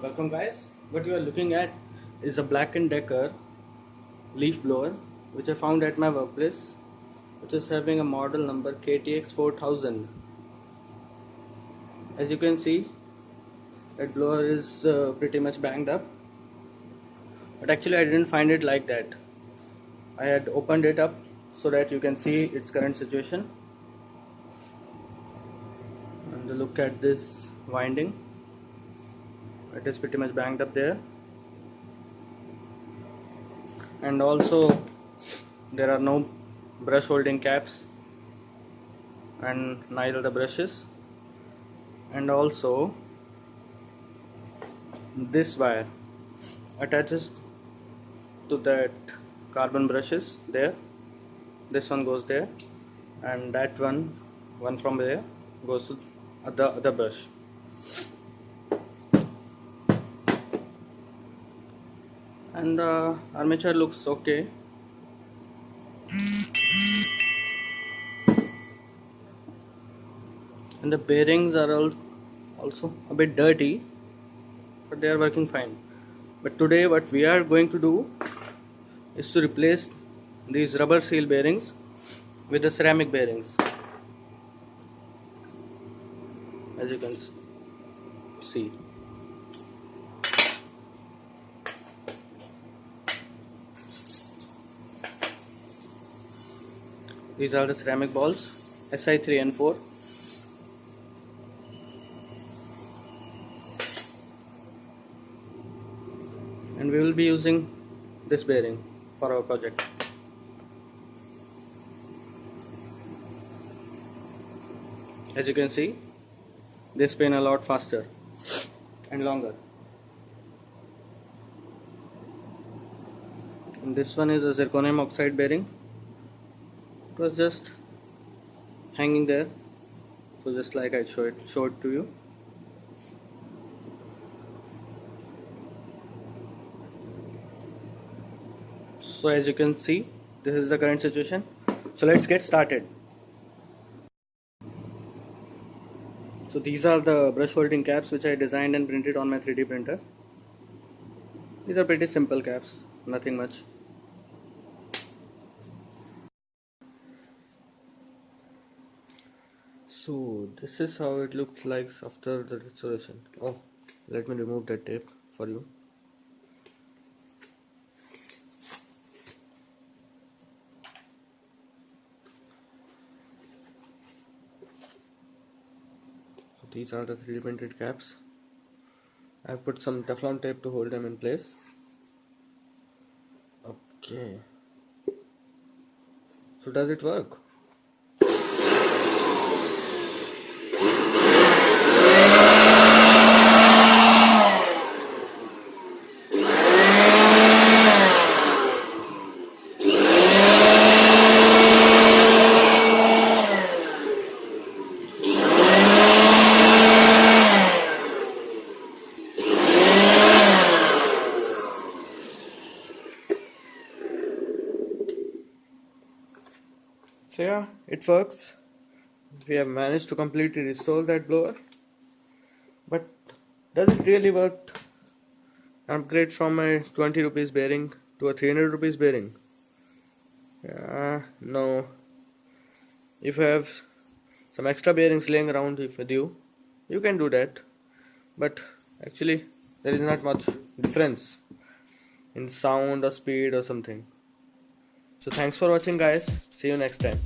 Welcome guys. What you are looking at is a Black & Decker leaf blower which I found at my workplace, which is having a model number KTX-4000. As you can see, that blower is pretty much banged up, but actually I didn't find it like that. I had opened it up so that you can see its current situation, and look at this winding. It is pretty much banged up there, and also there are no brush holding caps and neither the brushes, and also this wire attaches to that carbon brushes there. This one goes there, and that one from there goes to the other brush. And the armature looks okay. And the bearings are also a bit dirty, but they are working fine. But today what we are going to do is to replace these rubber seal bearings with the ceramic bearings. As you can see, these are the ceramic balls SI 3 and 4. And we will be using this bearing for our project. As you can see, they spin a lot faster and longer. And this one is a zirconium oxide bearing. It was just hanging there, so just like I showed to you. So as you can see, this is the current situation. So let's get started. So these are the brush holding caps which I designed and printed on my 3D printer. These are pretty simple caps, nothing much. So this is how it looks like after the restoration. Oh, let me remove that tape for you. So these are the 3D printed caps. I have put some Teflon tape to hold them in place. Okay. So does it work? So yeah, it works. We have managed to completely restore that blower. But does it really work? Upgrade from my 20 rupees bearing to a 300 rupees bearing? No. If you have some extra bearings laying around with you, you can do that. But actually, there is not much difference in sound or speed or something. So thanks for watching guys. See you next time.